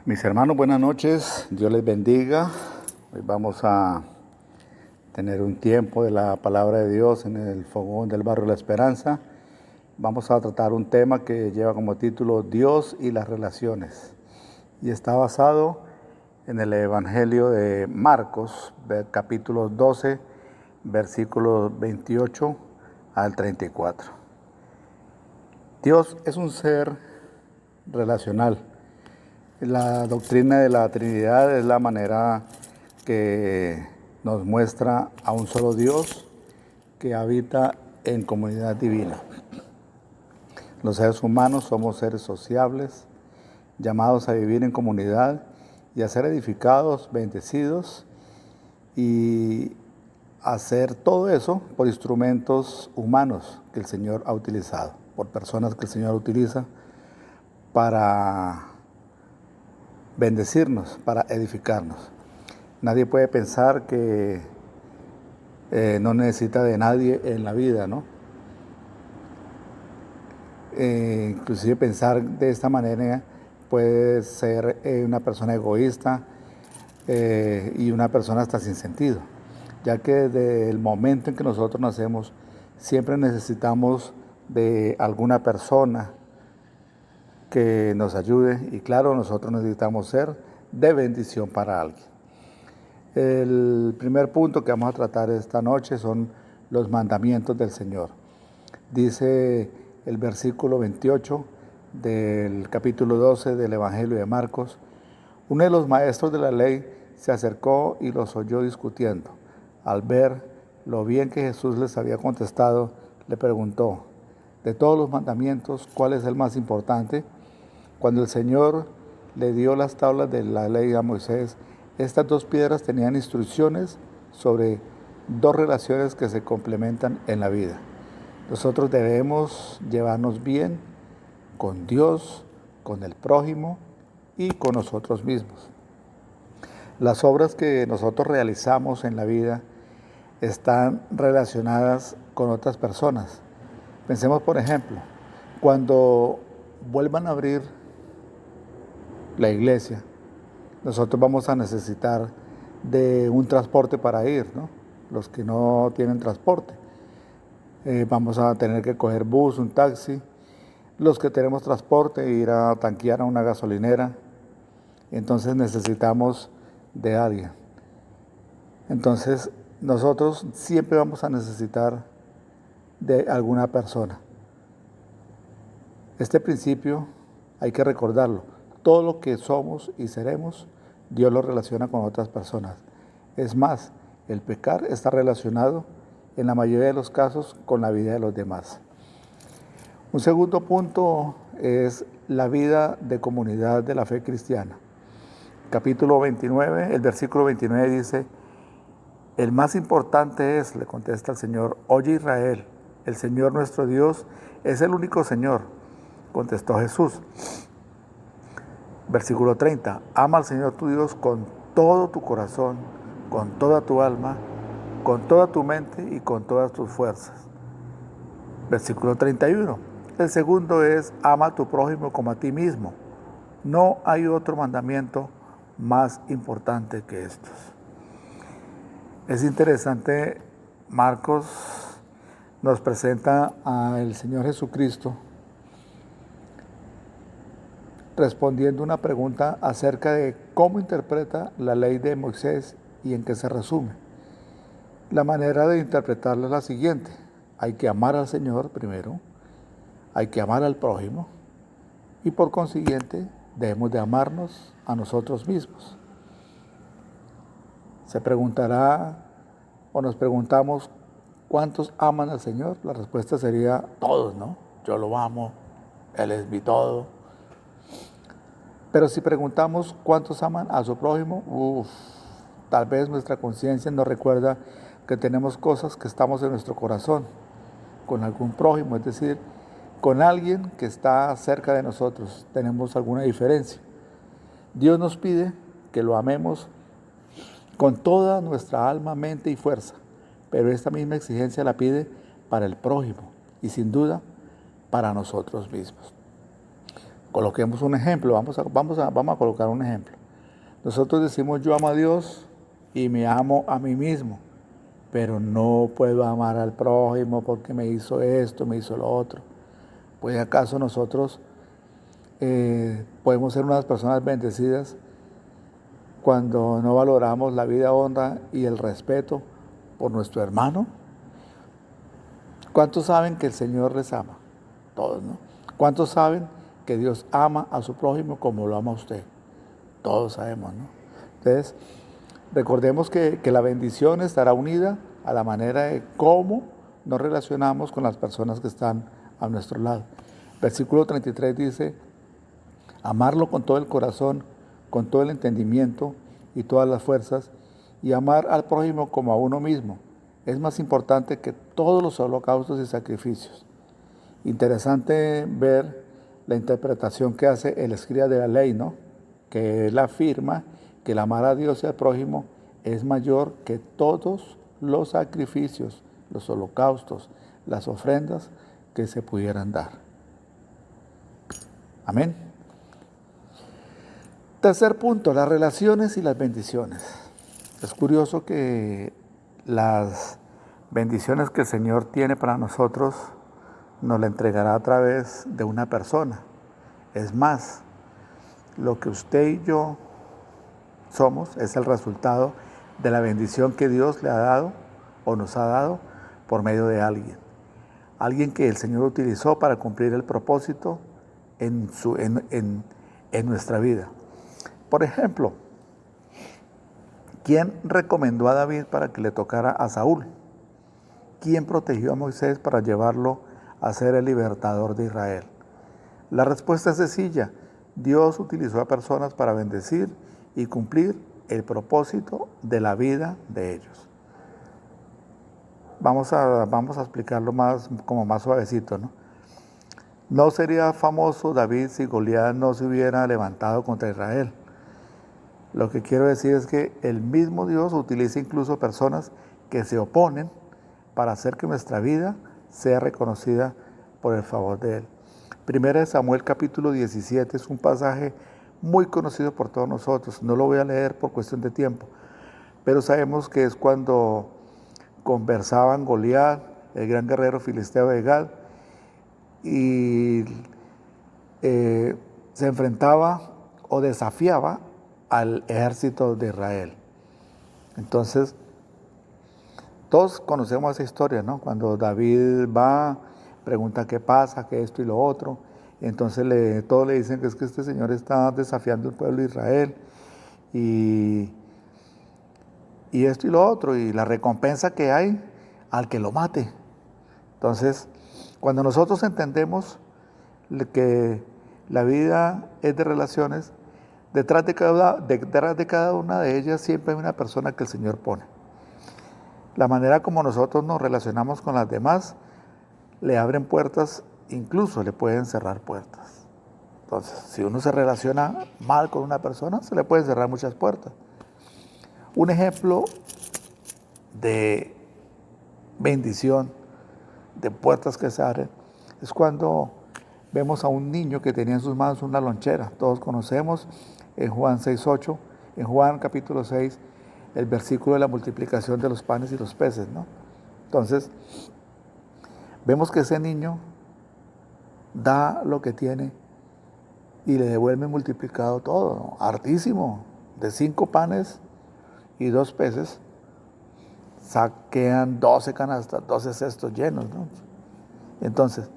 Mis hermanos, buenas noches, Dios les bendiga. Hoy vamos a tener un tiempo de la palabra de Dios en el fogón del barrio La Esperanza. Vamos a tratar un tema que lleva como título Dios y las relaciones. Y está basado en el Evangelio de Marcos, capítulo 12, versículos 28 al 34. Dios es un ser relacional. La doctrina de la Trinidad es la manera que nos muestra a un solo Dios que habita en comunidad divina. Los seres humanos somos seres sociables, llamados a vivir en comunidad y a ser edificados, bendecidos y hacer todo eso por instrumentos humanos que el Señor ha utilizado, por personas que el Señor utiliza para bendecirnos, para edificarnos. Nadie puede pensar que no necesita de nadie en la vida, ¿no? Inclusive pensar de esta manera puede ser una persona egoísta y una persona hasta sin sentido, ya que desde el momento en que nosotros nacemos siempre necesitamos de alguna persona que nos ayude y claro, nosotros necesitamos ser de bendición para alguien. El primer punto que vamos a tratar esta noche son los mandamientos del Señor. Dice el versículo 28 del capítulo 12 del Evangelio de Marcos: uno de los maestros de la ley se acercó y los oyó discutiendo. Al ver lo bien que Jesús les había contestado, le preguntó: de todos los mandamientos, ¿cuál es el más importante? Cuando el Señor le dio las tablas de la ley a Moisés, estas dos piedras tenían instrucciones sobre dos relaciones que se complementan en la vida. Nosotros debemos llevarnos bien con Dios, con el prójimo y con nosotros mismos. Las obras que nosotros realizamos en la vida están relacionadas con otras personas. Pensemos, por ejemplo, cuando vuelvan a abrir la iglesia, nosotros vamos a necesitar de un transporte para ir, ¿no? Los que no tienen transporte, vamos a tener que coger bus, un taxi. Los que tenemos transporte, ir a tanquear a una gasolinera. Entonces necesitamos de alguien. Entonces nosotros siempre vamos a necesitar de alguna persona. Este principio hay que recordarlo. Todo lo que somos y seremos, Dios lo relaciona con otras personas. Es más, el pecar está relacionado en la mayoría de los casos con la vida de los demás. Un segundo punto es la vida de comunidad de la fe cristiana. Capítulo 29, el versículo 29 dice: el más importante es, le contesta el Señor, oye Israel, el Señor nuestro Dios es el único Señor. Contestó Jesús. Versículo 30, ama al Señor tu Dios con todo tu corazón, con toda tu alma, con toda tu mente y con todas tus fuerzas. Versículo 31, el segundo es, ama a tu prójimo como a ti mismo. No hay otro mandamiento más importante que estos. Es interesante, Marcos nos presenta al Señor Jesucristo respondiendo una pregunta acerca de cómo interpreta la ley de Moisés y en qué se resume. La manera de interpretarla es la siguiente: hay que amar al Señor primero, hay que amar al prójimo y por consiguiente debemos de amarnos a nosotros mismos. Se preguntará o nos preguntamos, ¿cuántos aman al Señor? La respuesta sería todos, ¿no? Yo lo amo, Él es mi todo. Pero si preguntamos cuántos aman a su prójimo, tal vez nuestra conciencia nos recuerda que tenemos cosas que estamos en nuestro corazón con algún prójimo, es decir, con alguien que está cerca de nosotros, tenemos alguna diferencia. Dios nos pide que lo amemos con toda nuestra alma, mente y fuerza, pero esta misma exigencia la pide para el prójimo y sin duda para nosotros mismos. Coloquemos un ejemplo, vamos a colocar un ejemplo. Nosotros decimos yo amo a Dios y me amo a mí mismo, pero no puedo amar al prójimo porque me hizo esto, me hizo lo otro. ¿Puede acaso nosotros podemos ser unas personas bendecidas cuando no valoramos la vida, honra y el respeto por nuestro hermano? ¿Cuántos saben que el Señor les ama? Todos, ¿no? ¿Cuántos saben que Dios ama a su prójimo como lo ama a usted? Todos sabemos, ¿no? Entonces, recordemos que la bendición estará unida a la manera de cómo nos relacionamos con las personas que están a nuestro lado. Versículo 33 dice, amarlo con todo el corazón, con todo el entendimiento y todas las fuerzas, y amar al prójimo como a uno mismo. Es más importante que todos los holocaustos y sacrificios. Interesante ver la interpretación que hace el escriba de la ley, ¿no? Que él afirma que el amar a Dios y al prójimo es mayor que todos los sacrificios, los holocaustos, las ofrendas que se pudieran dar. Amén. Tercer punto, las relaciones y las bendiciones. Es curioso que las bendiciones que el Señor tiene para nosotros nos la entregará a través de una persona. Es más, lo que usted y yo somos es el resultado de la bendición que Dios le ha dado o nos ha dado por medio de alguien. Alguien que el Señor utilizó para cumplir el propósito en nuestra vida. Por ejemplo, ¿quién recomendó a David para que le tocara a Saúl? ¿Quién protegió a Moisés para llevarlo a ser el libertador de Israel? La respuesta es sencilla. Dios utilizó a personas para bendecir y cumplir el propósito de la vida de ellos. Vamos a explicarlo como más suavecito, ¿no? No sería famoso David si Goliat no se hubiera levantado contra Israel. Lo que quiero decir es que el mismo Dios utiliza incluso personas que se oponen para hacer que nuestra vida sea reconocida por el favor de Él. Primera de Samuel capítulo 17 es un pasaje muy conocido por todos nosotros. No lo voy a leer por cuestión de tiempo, pero sabemos que es cuando conversaban Goliat, el gran guerrero filisteo de Gad, y se enfrentaba o desafiaba al ejército de Israel. Entonces, todos conocemos esa historia, ¿no? Cuando David va, pregunta qué pasa, qué esto y lo otro. Entonces todos le dicen que es que este señor está desafiando al pueblo de Israel y esto y lo otro, y la recompensa que hay al que lo mate. Entonces, cuando nosotros entendemos que la vida es de relaciones, detrás de cada una de ellas siempre hay una persona que el Señor pone. La manera como nosotros nos relacionamos con las demás le abren puertas, incluso le pueden cerrar puertas. Entonces, si uno se relaciona mal con una persona, se le pueden cerrar muchas puertas. Un ejemplo de bendición, de puertas que se abren, es cuando vemos a un niño que tenía en sus manos una lonchera. Todos conocemos en Juan 6:8, en Juan capítulo 6, el versículo de la multiplicación de los panes y los peces, ¿no? Entonces, vemos que ese niño da lo que tiene y le devuelve multiplicado todo, ¿no? Hartísimo. De 5 panes y 2 peces, saquean 12 canastas, 12 cestos llenos, ¿no? Entonces,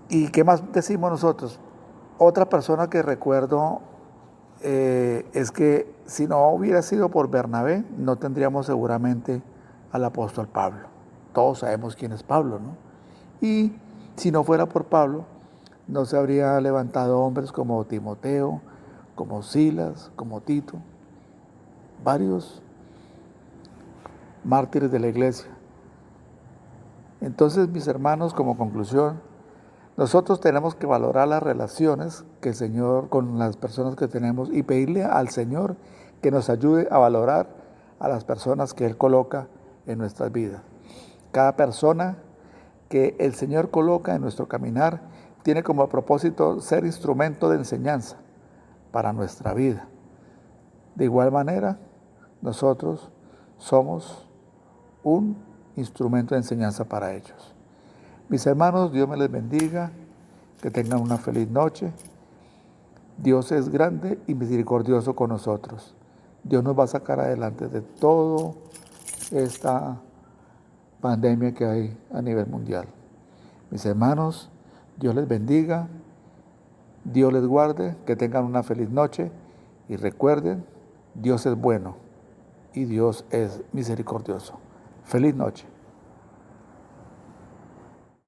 ¿y qué más decimos nosotros? Otra persona que recuerdo es que si no hubiera sido por Bernabé, no tendríamos seguramente al apóstol Pablo. Todos sabemos quién es Pablo, ¿no? Y si no fuera por Pablo, no se habría levantado hombres como Timoteo, como Silas, como Tito, varios mártires de la iglesia. Entonces, mis hermanos, como conclusión, nosotros tenemos que valorar las relaciones que el Señor, con las personas que tenemos, y pedirle al Señor que nos ayude a valorar a las personas que Él coloca en nuestras vidas. Cada persona que el Señor coloca en nuestro caminar tiene como propósito ser instrumento de enseñanza para nuestra vida. De igual manera, nosotros somos un instrumento de enseñanza para ellos. Mis hermanos, Dios me les bendiga, que tengan una feliz noche. Dios es grande y misericordioso con nosotros. Dios nos va a sacar adelante de toda esta pandemia que hay a nivel mundial. Mis hermanos, Dios les bendiga, Dios les guarde, que tengan una feliz noche y recuerden, Dios es bueno y Dios es misericordioso. Feliz noche.